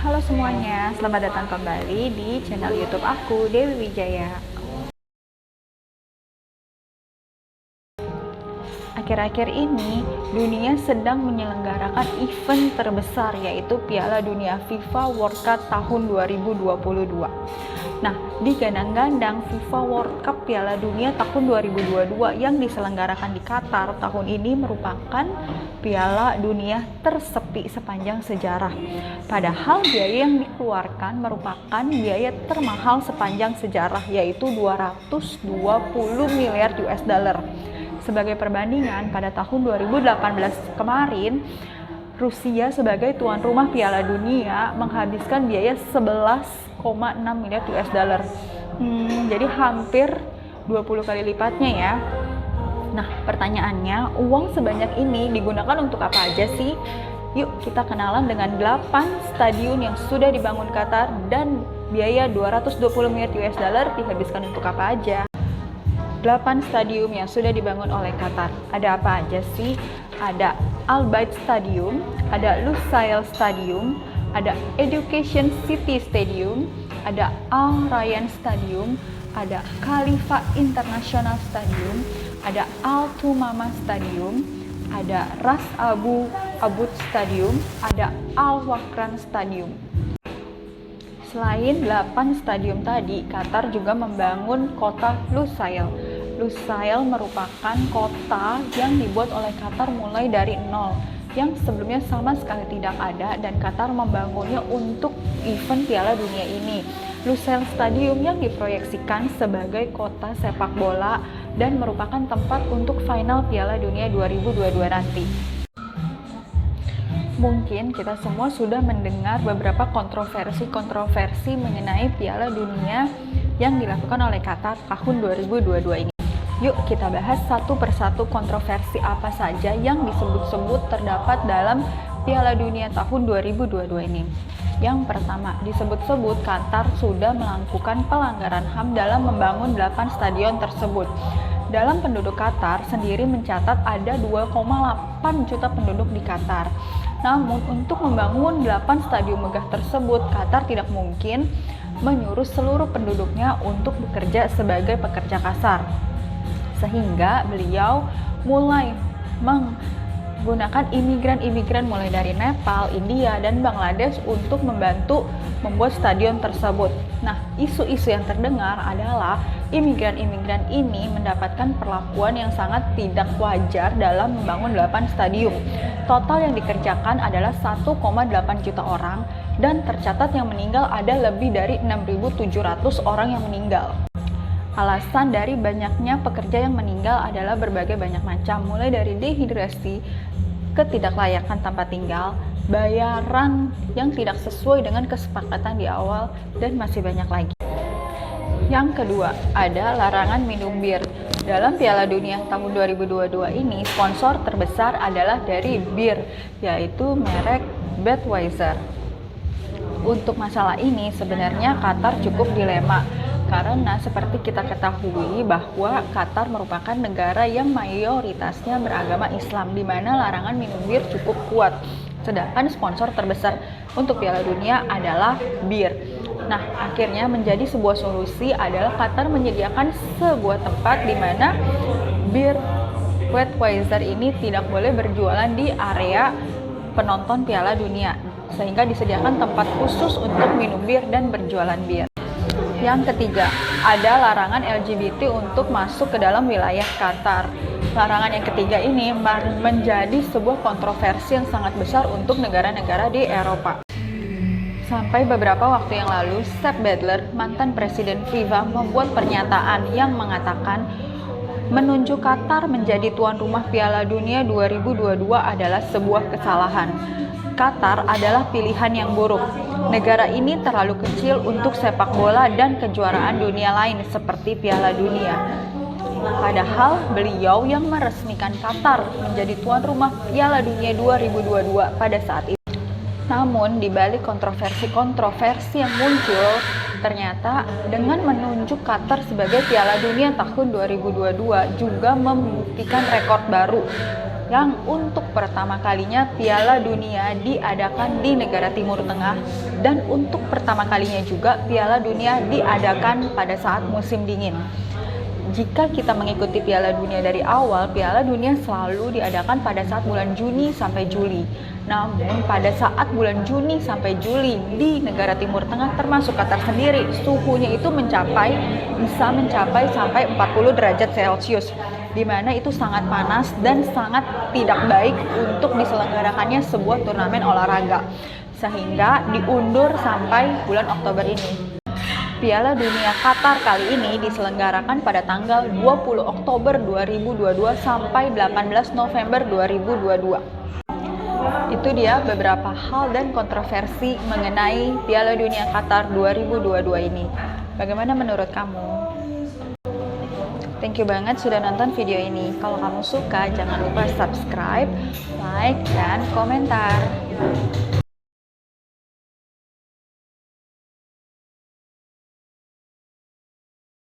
Halo semuanya, selamat datang kembali di channel YouTube aku, Dewi Wijaya. Akhir-akhir ini, dunia sedang menyelenggarakan event terbesar yaitu Piala Dunia FIFA World Cup tahun 2022. Nah, digadang-gadang FIFA World Cup Piala Dunia tahun 2022 yang diselenggarakan di Qatar tahun ini merupakan Piala Dunia tersepi sepanjang sejarah. Padahal biaya yang dikeluarkan merupakan biaya termahal sepanjang sejarah yaitu 220 miliar US dollar. Sebagai perbandingan, pada tahun 2018 kemarin, Rusia sebagai tuan rumah Piala Dunia menghabiskan biaya 11,6 miliar US dollar. Jadi hampir 20 kali lipatnya ya. Nah, pertanyaannya, uang sebanyak ini digunakan untuk apa aja sih? Yuk kita kenalan dengan 8 stadion yang sudah dibangun Qatar dan biaya 220 miliar US dollar dihabiskan untuk apa aja? 8 stadium yang sudah dibangun oleh Qatar. Ada apa aja sih? Ada Al Bayt Stadium, ada Lusail Stadium, ada Education City Stadium, ada Al Rayyan Stadium, ada Khalifa International Stadium, ada Al Thumama Stadium, ada Ras Abu Abud Stadium, ada Al Wakran Stadium. Selain 8 stadium tadi, Qatar juga membangun kota Lusail. Lusail merupakan kota yang dibuat oleh Qatar mulai dari nol, yang sebelumnya sama sekali tidak ada dan Qatar membangunnya untuk event Piala Dunia ini. Lusail Stadium yang diproyeksikan sebagai kota sepak bola dan merupakan tempat untuk final Piala Dunia 2022 nanti. Mungkin kita semua sudah mendengar beberapa kontroversi mengenai Piala Dunia yang dilakukan oleh Qatar tahun 2022 ini. Yuk kita bahas satu persatu kontroversi apa saja yang disebut-sebut terdapat dalam Piala Dunia tahun 2022 ini. Yang pertama, disebut-sebut Qatar sudah melakukan pelanggaran HAM dalam membangun 8 stadion tersebut. Dalam penduduk Qatar sendiri mencatat ada 2,8 juta penduduk di Qatar. Namun untuk membangun 8 stadion megah tersebut, Qatar tidak mungkin menyuruh seluruh penduduknya untuk bekerja sebagai pekerja kasar. Sehingga beliau mulai menggunakan imigran-imigran mulai dari Nepal, India, dan Bangladesh untuk membantu membuat stadion tersebut. Nah, isu-isu yang terdengar adalah imigran-imigran ini mendapatkan perlakuan yang sangat tidak wajar dalam membangun 8 stadium. Total yang dikerjakan adalah 1,8 juta orang dan tercatat yang meninggal ada lebih dari 6.700 orang yang meninggal. Alasan dari banyaknya pekerja yang meninggal adalah berbagai banyak macam, mulai dari dehidrasi, ketidaklayakan tempat tinggal, bayaran yang tidak sesuai dengan kesepakatan di awal, dan masih banyak lagi. Yang kedua, ada larangan minum bir. Dalam Piala Dunia tahun 2022 ini, sponsor terbesar adalah dari bir, yaitu merek Budweiser. Untuk masalah ini, sebenarnya Qatar cukup dilema. Karena seperti kita ketahui bahwa Qatar merupakan negara yang mayoritasnya beragama Islam, di mana larangan minum bir cukup kuat. Sedangkan sponsor terbesar untuk Piala Dunia adalah bir. Nah, akhirnya menjadi sebuah solusi adalah Qatar menyediakan sebuah tempat di mana bir Budweiser ini tidak boleh berjualan di area penonton Piala Dunia, sehingga disediakan tempat khusus untuk minum bir dan berjualan bir. Yang ketiga, ada larangan LGBT untuk masuk ke dalam wilayah Qatar. Larangan yang ketiga ini menjadi sebuah kontroversi yang sangat besar untuk negara-negara di Eropa. Sampai beberapa waktu yang lalu, Sepp Blatter, mantan presiden FIFA, membuat pernyataan yang mengatakan menunjuk Qatar menjadi tuan rumah Piala Dunia 2022 adalah sebuah kesalahan. Qatar adalah pilihan yang buruk. Negara ini terlalu kecil untuk sepak bola dan kejuaraan dunia lain seperti Piala Dunia. Padahal beliau yang meresmikan Qatar menjadi tuan rumah Piala Dunia 2022 pada saat itu. Namun di balik kontroversi yang muncul, ternyata dengan menunjuk Qatar sebagai Piala Dunia tahun 2022 juga membuktikan rekor baru. yang untuk pertama kalinya Piala Dunia diadakan di negara Timur Tengah, dan untuk pertama kalinya juga Piala Dunia diadakan pada saat musim dingin. Jika kita mengikuti Piala Dunia dari awal, Piala Dunia selalu diadakan pada saat bulan Juni sampai Juli. Namun pada saat bulan Juni sampai Juli di negara Timur Tengah termasuk Qatar sendiri, suhunya itu bisa mencapai sampai 40 derajat Celcius, di mana itu sangat panas dan sangat tidak baik untuk diselenggarakannya sebuah turnamen olahraga, sehingga diundur sampai bulan Oktober ini. Piala Dunia Qatar kali ini diselenggarakan pada tanggal 20 Oktober 2022 sampai 18 November 2022. Itu dia beberapa hal dan kontroversi mengenai Piala Dunia Qatar 2022 ini. Bagaimana menurut kamu? Thank you banget sudah nonton video ini. Kalau kamu suka, jangan lupa subscribe, like, dan komentar.